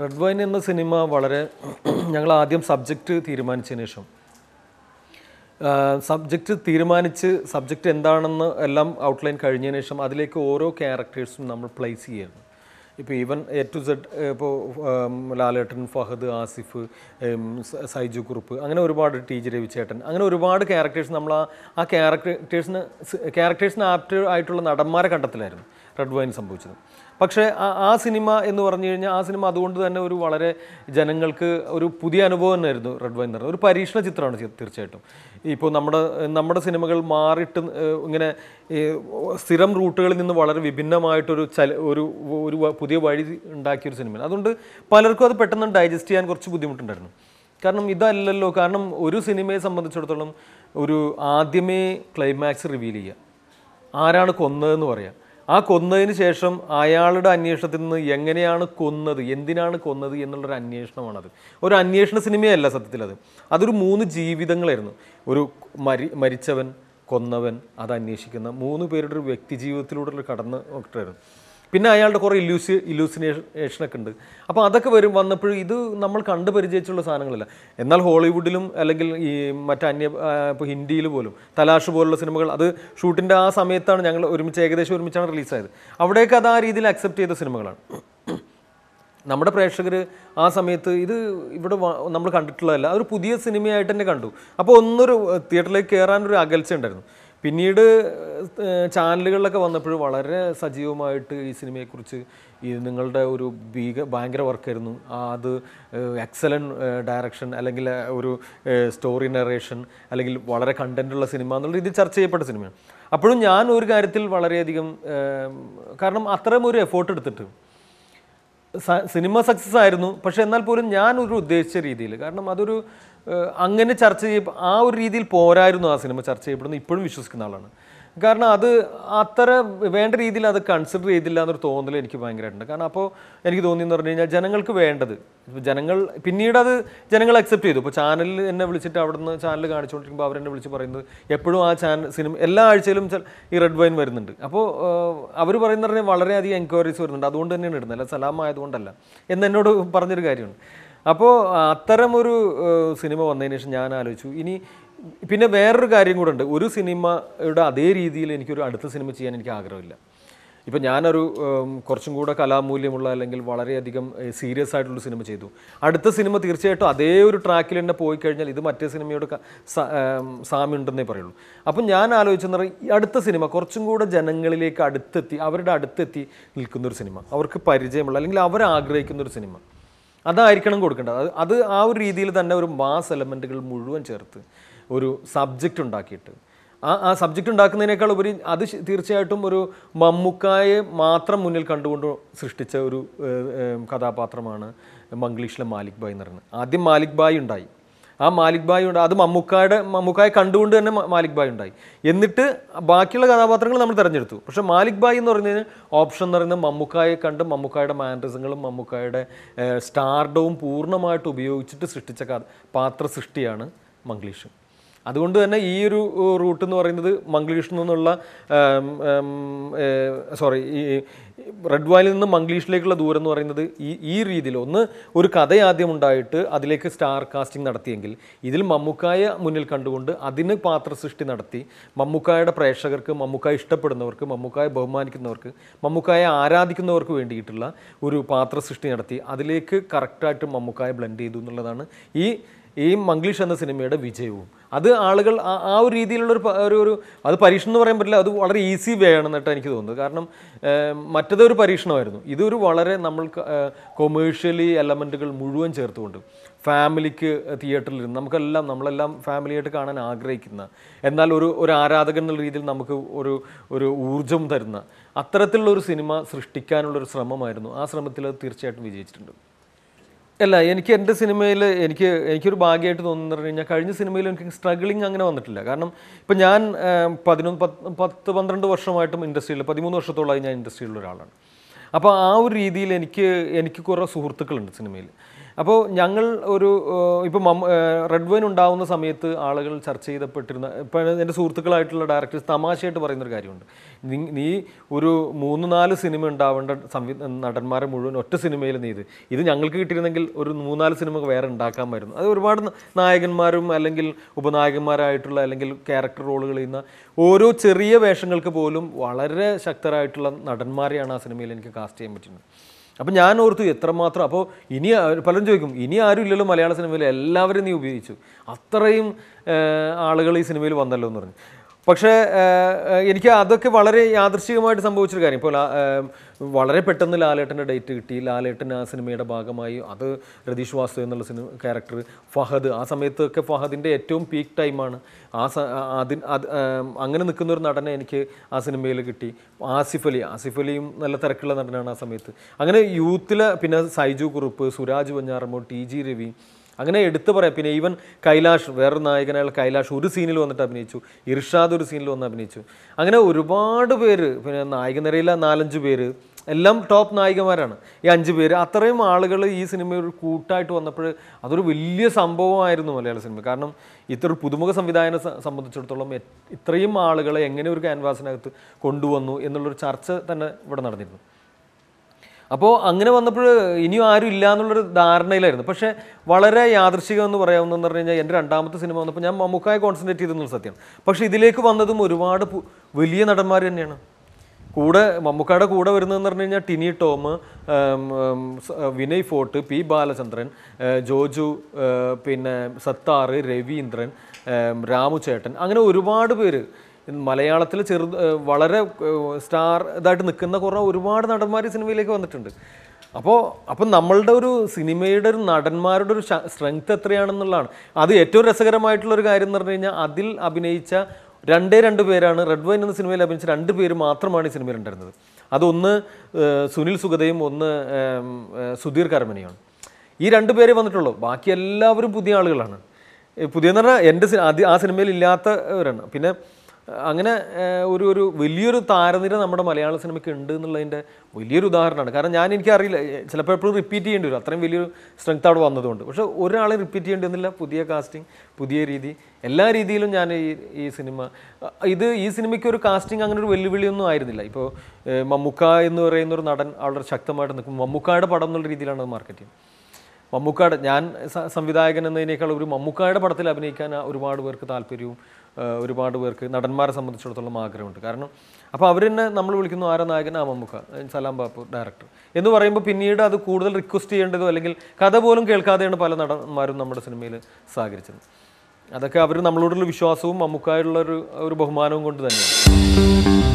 Red wine എന്ന cinema വളരെ ഞങ്ങൾ ആദ്യം സബ്ജക്റ്റ് തീരുമാനിച്ചതിന് ശേഷം സബ്ജക്റ്റ് എന്താണെന്ന് എല്ലാം ഔട്ട്ലൈൻ കഴിഞ്ഞതിന് ശേഷം അതിലേക്ക് ഓരോ ക്യാരക്ടേഴ്സും നമ്മൾ പ്ലേസ് ചെയ്യുന്നു. ഇപ്പോൾ ഈവൻ എ ടു സെഡ് ഇപ്പോൾ ലാലേട്ടൻ, ഫഹദ്, ആസിഫ്, സൈജു കുറുപ്പ്, അങ്ങനെ ഒരുപാട് ടി ജി രവിചേട്ടൻ, അങ്ങനെ ഒരുപാട് ക്യാരക്ടേഴ്സ് നമ്മൾ ആ ക്യാരക്ടേഴ്സിന് ആപ്റ്റ് ആയിട്ടുള്ള നടന്മാരെ കണ്ടെത്തലായിരുന്നു റെഡ് വൈൻ സംഭവിച്ചത്. പക്ഷേ ആ സിനിമ എന്ന് പറഞ്ഞു കഴിഞ്ഞാൽ ആ സിനിമ അതുകൊണ്ട് തന്നെ ഒരു വളരെ ജനങ്ങൾക്ക് ഒരു പുതിയ അനുഭവം തന്നെയായിരുന്നു. റെഡ് വൈൻ എന്ന് പറഞ്ഞാൽ ഒരു പരീക്ഷണ ചിത്രമാണ് തീർച്ചയായിട്ടും. ഇപ്പോൾ നമ്മുടെ സിനിമകൾ മാറിയിട്ട് ഇങ്ങനെ സ്ഥിരം റൂട്ടുകളിൽ നിന്ന് വളരെ വിഭിന്നമായിട്ടൊരു ഒരു പുതിയ വഴി ഉണ്ടാക്കിയൊരു സിനിമയാണ്. അതുകൊണ്ട് പലർക്കും അത് പെട്ടെന്ന് ഡൈജസ്റ്റ് ചെയ്യാൻ കുറച്ച് ബുദ്ധിമുട്ടുണ്ടായിരുന്നു. കാരണം ഇതല്ലല്ലോ, കാരണം ഒരു സിനിമയെ സംബന്ധിച്ചിടത്തോളം ഒരു ആദ്യമേ ക്ലൈമാക്സ് റിവീൽ ചെയ്യുക, ആരാണ് കൊന്നതെന്ന് പറയാം, ആ കൊന്നതിന് ശേഷം അയാളുടെ അന്വേഷണത്തിൽ നിന്ന് എങ്ങനെയാണ് കൊന്നത്, എന്തിനാണ് കൊന്നത് എന്നുള്ളൊരു അന്വേഷണമാണത്. ഒരു അന്വേഷണ സിനിമയല്ല സത്യത്തിൽ അതൊരു 3 ജീവിതങ്ങളായിരുന്നു. ഒരു മരിച്ചവൻ, കൊന്നവൻ, അത് അന്വേഷിക്കുന്ന 3 പേരുടെ ഒരു വ്യക്തി ജീവിതത്തിലൂടെ കടന്ന് നോക്കിട്ടായിരുന്നു. പിന്നെ അയാളുടെ കുറേ ഇല്യൂസിനേഷനൊക്കെ ഉണ്ട്. അപ്പോൾ അതൊക്കെ വന്നപ്പോഴും ഇത് നമ്മൾ കണ്ടു പരിചയിച്ചുള്ള സാധനങ്ങളല്ല. എന്നാൽ ഹോളിവുഡിലും അല്ലെങ്കിൽ ഈ ഇപ്പോൾ ഹിന്ദിയിൽ പോലും തലാഷ് പോലുള്ള സിനിമകൾ അത് ഷൂട്ടിൻ്റെ ആ സമയത്താണ് ഞങ്ങൾ ഏകദേശം ഒരുമിച്ചാണ് റിലീസായത്. അവിടെയൊക്കെ അത് ആ രീതിയിൽ അക്സെപ്റ്റ് ചെയ്ത സിനിമകളാണ്. നമ്മുടെ പ്രേക്ഷകർ ആ സമയത്ത് ഇത് ഇവിടെ നമ്മൾ കണ്ടിട്ടുള്ളതല്ല, അതൊരു പുതിയ സിനിമയായിട്ട് തന്നെ കണ്ടു. അപ്പോൾ തിയേറ്ററിലേക്ക് കയറാനൊരു അകൽച്ച ഉണ്ടായിരുന്നു. പിന്നീട് ചാനലുകളിലൊക്കെ വന്നപ്പോൾ വളരെ സജീവമായിട്ട് ഈ സിനിമയെക്കുറിച്ച് നിങ്ങളുടെ ഒരു ഭയങ്കര വർക്കായിരുന്നു, അത് എക്സലൻറ്റ് ഡയറക്ഷൻ, അല്ലെങ്കിൽ ഒരു സ്റ്റോറി നറേഷൻ, അല്ലെങ്കിൽ വളരെ കണ്ടൻറ്റുള്ള സിനിമ എന്നുള്ള രീതിയിൽ ചർച്ച ചെയ്യപ്പെട്ട സിനിമയാണ്. അപ്പോഴും ഞാൻ ഒരു കാര്യത്തിൽ വളരെയധികം, കാരണം അത്രയും ഒരു എഫേർട്ട് എടുത്തിട്ട് സിനിമ സക്സസ് ആയിരുന്നു. പക്ഷേ എന്നാൽ പോലും ഞാൻ ഒരു ഉദ്ദേശിച്ച രീതിയിൽ, കാരണം അതൊരു അങ്ങനെ ആ ഒരു രീതിയിൽ പോരായിരുന്നു ആ സിനിമ ചർച്ച ചെയ്യപ്പെടുന്നത് ഇപ്പോഴും വിശ്വസിക്കുന്ന ആളാണ്. കാരണം അത് അത്ര വേണ്ട രീതിയിൽ അത് കൺസിഡർ ചെയ്തില്ല എന്നൊരു തോന്നൽ എനിക്ക് ഭയങ്കരമായിട്ടുണ്ട്. കാരണം അപ്പോൾ എനിക്ക് തോന്നിയെന്ന് പറഞ്ഞു കഴിഞ്ഞാൽ ജനങ്ങൾക്ക് വേണ്ടത് പിന്നീട് ജനങ്ങൾ അക്സെപ്റ്റ് ചെയ്തു. ഇപ്പോൾ ചാനലിൽ എന്നെ വിളിച്ചിട്ട് അവിടുന്ന് ചാനൽ കാണിച്ചുകൊണ്ടിരിക്കുമ്പോൾ അവരെന്നെ വിളിച്ച് പറയുന്നത് എപ്പോഴും ആ സിനിമ എല്ലാ ആഴ്ചയിലും ഈ റെഡ് വൈൻ വരുന്നുണ്ട്. അപ്പോൾ അവർ പറയുന്ന പറഞ്ഞാൽ വളരെയധികം എൻക്വയറീസ് വരുന്നുണ്ട്, അതുകൊണ്ട് തന്നെയാണ് ഇടുന്നത്, അല്ല സലാമായതുകൊണ്ടല്ല എന്നോട് പറഞ്ഞൊരു കാര്യമാണ്. അപ്പോൾ അത്തരമൊരു സിനിമ വന്നതിന് ശേഷം ഞാൻ ആലോചിച്ചു, പിന്നെ വേറൊരു കാര്യം കൂടെ ഉണ്ട്. ഒരു സിനിമയുടെ അതേ രീതിയിൽ എനിക്കൊരു അടുത്ത സിനിമ ചെയ്യാൻ എനിക്ക് ആഗ്രഹമില്ല. ഇപ്പം ഞാനൊരു കുറച്ചും കൂടെ കലാമൂല്യമുള്ള അല്ലെങ്കിൽ വളരെയധികം സീരിയസ് ആയിട്ടുള്ള സിനിമ ചെയ്തു. അടുത്ത സിനിമ തീർച്ചയായിട്ടും അതേ ഒരു ട്രാക്കിൽ തന്നെ പോയി കഴിഞ്ഞാൽ ഇത് മറ്റേ സിനിമയോട് സാമ്യം ഉണ്ടെന്നേ പറയുള്ളൂ. അപ്പം ഞാൻ ആലോചിച്ചെന്ന് പറഞ്ഞാൽ ഈ അടുത്ത സിനിമ കുറച്ചും കൂടെ ജനങ്ങളിലേക്ക് അവരുടെ അടുത്തെത്തി നിൽക്കുന്നൊരു സിനിമ, അവർക്ക് പരിചയമുള്ള അല്ലെങ്കിൽ അവരാഗ്രഹിക്കുന്നൊരു സിനിമ, അതായിരിക്കണം കൊടുക്കേണ്ടത്. അത് ആ ഒരു രീതിയിൽ തന്നെ ഒരു മാസ് എലമെൻറ്റുകൾ മുഴുവൻ ചേർത്ത് ഒരു സബ്ജക്റ്റ് ഉണ്ടാക്കിയിട്ട് ആ സബ്ജക്റ്റ് ഉണ്ടാക്കുന്നതിനേക്കാൾ ഉപരി അത് തീർച്ചയായിട്ടും ഒരു മമ്മൂക്കായെ മാത്രം മുന്നിൽ കണ്ടുകൊണ്ട് സൃഷ്ടിച്ച ഒരു കഥാപാത്രമാണ് മംഗ്ലീഷിലെ മാലിക് ബായ് എന്ന് പറയുന്നത്. ആദ്യം മാലിക് ബായ് ഉണ്ടായി, ആ മാലിക് ബായ് അത് മമ്മൂക്കായെ കണ്ടുകൊണ്ട് തന്നെ മാലിക് ബായ് ഉണ്ടായി. എന്നിട്ട് ബാക്കിയുള്ള കഥാപാത്രങ്ങൾ നമ്മൾ തിരഞ്ഞെടുത്തു. പക്ഷേ മാലിക് ബായ് എന്ന് പറയുന്നതിന് ഓപ്ഷൻ എന്ന് പറയുന്നത് മമ്മൂക്കായെ കണ്ട് മമ്മൂക്കായുടെ മാനറിസങ്ങളും മമ്മൂക്കായുടെ സ്റ്റാർഡവും പൂർണ്ണമായിട്ട് ഉപയോഗിച്ചിട്ട് സൃഷ്ടിച്ച പാത്ര സൃഷ്ടിയാണ് മംഗ്ലീഷ്. അതുകൊണ്ട് തന്നെ ഈ ഒരു റൂട്ട് എന്ന് പറയുന്നത് മംഗ്ലീഷിൽ നിന്നുള്ള ഈ റെഡ് വൈനിൽ നിന്ന് മംഗ്ലീഷിലേക്കുള്ള ദൂരം എന്ന് പറയുന്നത് ഈ രീതിയിൽ ഒരു കഥ ആദ്യം ഉണ്ടായിട്ട് അതിലേക്ക് സ്റ്റാർ കാസ്റ്റിംഗ് നടത്തിയെങ്കിൽ ഇതിൽ മമ്മൂക്കായെ മുന്നിൽ കണ്ടുകൊണ്ട് അതിന് പാത്ര സൃഷ്ടി നടത്തി മമ്മൂക്കായുടെ പ്രേക്ഷകർക്ക്, മമ്മൂക്കായെ ഇഷ്ടപ്പെടുന്നവർക്ക്, മമ്മൂക്കായെ ബഹുമാനിക്കുന്നവർക്ക്, മമ്മൂക്കായെ ആരാധിക്കുന്നവർക്ക് വേണ്ടിയിട്ടുള്ള ഒരു പാത്ര സൃഷ്ടി നടത്തി അതിലേക്ക് കറക്റ്റായിട്ട് മമ്മൂക്കായെ ബ്ലെൻഡ് ചെയ്തു എന്നുള്ളതാണ് ഈ മംഗ്ലീഷ് എന്ന സിനിമയുടെ വിജയവും. അത് ആളുകൾ ആ ഒരു രീതിയിലുള്ള ഒരു അത് പരീക്ഷണം എന്ന് പറയാൻ പറ്റില്ല, അത് വളരെ ഈസി വേ ആണെന്നിട്ട് എനിക്ക് തോന്നുന്നത്. കാരണം മറ്റേതൊരു പരീക്ഷണമായിരുന്നു, ഇതൊരു വളരെ കൊമേഴ്ഷ്യലി എലമെൻറ്റുകൾ മുഴുവൻ ചേർത്തുകൊണ്ട് ഫാമിലിക്ക് തിയേറ്ററിലിരുന്ന് നമ്മളെല്ലാം ഫാമിലിയായിട്ട് കാണാൻ ആഗ്രഹിക്കുന്ന, എന്നാൽ ഒരു ആരാധകൻ എന്നുള്ള രീതിയിൽ നമുക്ക് ഒരു ഊർജ്ജം തരുന്ന അത്തരത്തിലുള്ള ഒരു സിനിമ സൃഷ്ടിക്കാനുള്ളൊരു ശ്രമമായിരുന്നു. ആ ശ്രമത്തിൽ അത് തീർച്ചയായിട്ടും വിജയിച്ചിട്ടുണ്ട്. അല്ല, എനിക്ക് എൻ്റെ സിനിമയിൽ എനിക്കൊരു ഭാഗ്യമായിട്ട് തോന്നുന്നു പറഞ്ഞു കഴിഞ്ഞാൽ കഴിഞ്ഞ സിനിമയിൽ എനിക്ക് സ്ട്രഗിളിങ് അങ്ങനെ വന്നിട്ടില്ല. കാരണം ഇപ്പം ഞാൻ 10-12 വർഷമായിട്ടും ഇൻഡസ്ട്രിയിൽ 13 വർഷത്തോളമായി ഞാൻ ഇൻഡസ്ട്രിയിലുള്ള ഒരാളാണ്. അപ്പോൾ ആ ഒരു രീതിയിൽ എനിക്ക് കുറേ സുഹൃത്തുക്കളുണ്ട് സിനിമയിൽ. അപ്പോൾ ഞങ്ങൾ ഒരു ഇപ്പോൾ റെഡ് വൈൻ ഉണ്ടാവുന്ന സമയത്ത് ആളുകൾ ചർച്ച ചെയ്തപ്പെട്ടിരുന്ന ഇപ്പോൾ എൻ്റെ സുഹൃത്തുക്കളായിട്ടുള്ള ഡയറക്ടേഴ്സ് തമാശയായിട്ട് പറയുന്നൊരു കാര്യമുണ്ട്. നീ ഒരു 3-4 സിനിമ ഉണ്ടാവേണ്ട നടന്മാരെ മുഴുവൻ ഒറ്റ സിനിമയിൽ ഇത് ഞങ്ങൾക്ക് കിട്ടിയിരുന്നെങ്കിൽ ഒരു 3-4 സിനിമ വേറെ ഉണ്ടാക്കാമായിരുന്നു. അത് ഒരുപാട് നായകന്മാരും അല്ലെങ്കിൽ ഉപനായകന്മാരായിട്ടുള്ള അല്ലെങ്കിൽ ക്യാരക്ടർ റോളുകൾ ചെയ്യുന്ന ഓരോ ചെറിയ വേഷങ്ങൾക്ക് പോലും വളരെ ശക്തരായിട്ടുള്ള നടന്മാരെയാണ് ആ സിനിമയിൽ എനിക്ക് കാസ്റ്റ് ചെയ്യാൻ പറ്റുന്നത്. അപ്പം ഞാൻ ഓർത്തു എത്രമാത്രം. അപ്പോൾ ഇനി പലരും ചോദിക്കും, ഇനി ആരും ഇല്ലല്ലോ മലയാള സിനിമയിൽ, എല്ലാവരും നീ ഉപയോഗിച്ചു, അത്രയും ആളുകൾ ഈ സിനിമയിൽ വന്നല്ലോ എന്ന് പറഞ്ഞു. പക്ഷേ എനിക്ക് അതൊക്കെ വളരെ യാദൃശ്ചികമായിട്ട് സംഭവിച്ചൊരു കാര്യം. ഇപ്പോൾ വളരെ പെട്ടെന്ന് ലാലേട്ടൻ്റെ ഡേറ്റ് കിട്ടി. ലാലേട്ടൻ ആ സിനിമയുടെ ഭാഗമായി. അത് രതീഷ് വാസു എന്നുള്ള ക്യാരക്ടർ, ഫഹദ്, ആ സമയത്തൊക്കെ ഫഹദിൻ്റെ ഏറ്റവും പീക്ക് ടൈമാണ്. അങ്ങനെ നിൽക്കുന്ന ഒരു നടനെ എനിക്ക് ആ സിനിമയിൽ കിട്ടി. ആസിഫ് അലിയും നല്ല തിരക്കുള്ള നടനാണ് ആ സമയത്ത്. അങ്ങനെ യൂത്തിലെ പിന്നെ സൈജു കുറുപ്പ്, സുരാജ് വെഞ്ഞാറമ്മൂട്, TG രവി, അങ്ങനെ എടുത്തു പറയാം. പിന്നെ ഈവൻ കൈലാഷ്, വേറൊരു നായകനായ കൈലാഷ് ഒരു സീനിൽ വന്നിട്ട് അഭിനയിച്ചു. ഇർഷാദ് ഒരു സീനിൽ വന്ന് അഭിനയിച്ചു. അങ്ങനെ ഒരുപാട് പേര്, പിന്നെ നായകനിരയിലെ 4-5 പേര് എല്ലാം ടോപ്പ് നായികമാരാണ്. ഈ 5 പേര്, അത്രയും ആളുകൾ ഈ സിനിമ ഒരു കൂട്ടായിട്ട് വന്നപ്പോൾ അതൊരു വലിയ സംഭവമായിരുന്നു മലയാള സിനിമ. കാരണം ഇത്ര ഒരു പുതുമുഖ സംവിധായകനെ സംബന്ധിച്ചിടത്തോളം ഇത്രയും ആളുകളെ എങ്ങനെ ഒരു ക്യാൻവാസിനകത്ത് കൊണ്ടുവന്നു എന്നുള്ളൊരു ചർച്ച തന്നെ ഇവിടെ നടന്നിരുന്നു. അപ്പോൾ അങ്ങനെ വന്നപ്പോൾ ഇനിയും ആരും ഇല്ല എന്നുള്ളൊരു ധാരണയിലായിരുന്നു. പക്ഷേ വളരെ യാദൃശ്ചികം എന്ന് പറയാവുന്നതെന്ന് പറഞ്ഞു കഴിഞ്ഞാൽ എൻ്റെ 2ാമത്തെ സിനിമ വന്നപ്പോൾ ഞാൻ മമ്മൂക്കായെ കോൺസെൻട്രേറ്റ് ചെയ്തെന്നുള്ള സത്യമാണ്. പക്ഷേ ഇതിലേക്ക് വന്നതും ഒരുപാട് വലിയ നടന്മാർ തന്നെയാണ്. മമ്മൂക്കയുടെ കൂടെ വരുന്നതെന്ന് പറഞ്ഞു കഴിഞ്ഞാൽ ടിനി ടോം, വിനയ് ഫോർട്ട്, P. ബാലചന്ദ്രൻ, ജോജു, പിന്നെ സത്താറ്, രവീന്ദ്രൻ, രാമു ചേട്ടൻ, അങ്ങനെ ഒരുപാട് പേര് മലയാളത്തിൽ വളരെ ഇതായിട്ട് നിൽക്കുന്ന ഒരുപാട് നടന്മാർ സിനിമയിലേക്ക് വന്നിട്ടുണ്ട്. അപ്പോൾ നമ്മളുടെ ഒരു സിനിമയുടെ ഒരു നടന്മാരുടെ ഒരു സ്ട്രെങ്ത് എത്രയാണെന്നുള്ളതാണ്. അത് ഏറ്റവും രസകരമായിട്ടുള്ളൊരു കാര്യം എന്ന് പറഞ്ഞു കഴിഞ്ഞാൽ അതിൽ അഭിനയിച്ച 2 പേരാണ്. റെഡ് വൈൻ എന്ന സിനിമയിൽ അഭിനയിച്ച 2 പേര് മാത്രമാണ് ഈ സിനിമയിൽ ഉണ്ടായിരുന്നത്. അതൊന്ന് സുനിൽ സുഗതയും ഒന്ന് സുധീർ കരമനയാണ്. ഈ 2 പേരെ വന്നിട്ടുള്ളൂ. ബാക്കി എല്ലാവരും പുതിയ ആളുകളാണ്. പുതിയെന്ന് പറഞ്ഞാൽ ആ സിനിമയിൽ ഇല്ലാത്തവരാണ്. പിന്നെ അങ്ങനെ ഒരു വലിയൊരു താരനിര നമ്മുടെ മലയാള സിനിമയ്ക്ക് ഉണ്ട് എന്നുള്ളതിൻ്റെ വലിയൊരു ഉദാഹരണമാണ്. കാരണം എനിക്കറിയില്ല, ചിലപ്പോൾ എപ്പോഴും റിപ്പീറ്റ് ചെയ്യേണ്ടി വരും, അത്രയും വലിയൊരു സ്ട്രെങ്ത് അവിടെ വന്നതുകൊണ്ട്. പക്ഷേ ഒരാളെ റിപ്പീറ്റ് ചെയ്യേണ്ടി വന്നില്ല. പുതിയ കാസ്റ്റിംഗ്, പുതിയ രീതി, എല്ലാ രീതിയിലും ഞാൻ ഈ സിനിമയ്ക്ക് ഒരു കാസ്റ്റിംഗ് അങ്ങനെ ഒരു വെല്ലുവിളിയൊന്നും ആയിരുന്നില്ല. ഇപ്പോൾ മമ്മൂക്ക എന്ന് പറയുന്ന ഒരു നടൻ വളരെ ശക്തമായിട്ട് നിൽക്കും. മമ്മൂക്കായുടെ പടം എന്നുള്ള രീതിയിലാണ് അത് മാർക്കറ്റ് ചെയ്യുന്നത്. ഞാൻ സംവിധായകൻ എന്നതിനേക്കാൾ ഒരു മമ്മൂക്കായുടെ പടത്തിൽ അഭിനയിക്കാൻ ഒരുപാട് പേർക്ക് താല്പര്യവും ഒരുപാട് പേർക്ക് നടന്മാരെ സംബന്ധിച്ചിടത്തോളം ആഗ്രഹമുണ്ട്. കാരണം അപ്പോൾ അവർ തന്നെ നമ്മൾ വിളിക്കുന്നു, ആരാ നായകൻ? മമ്മൂക്ക, സലാം ബാപ്പു ഡയറക്ടർ എന്ന് പറയുമ്പോൾ പിന്നീട് അത് കൂടുതൽ റിക്വസ്റ്റ് ചെയ്യേണ്ടതോ അല്ലെങ്കിൽ കഥ പോലും കേൾക്കാതെയാണ് പല നടന്മാരും നമ്മുടെ സിനിമയിൽ സഹകരിച്ചത്. അതൊക്കെ അവർ നമ്മളോടുള്ള വിശ്വാസവും മമ്മൂക്കായുള്ള ഒരു ബഹുമാനവും കൊണ്ട് തന്നെയാണ്.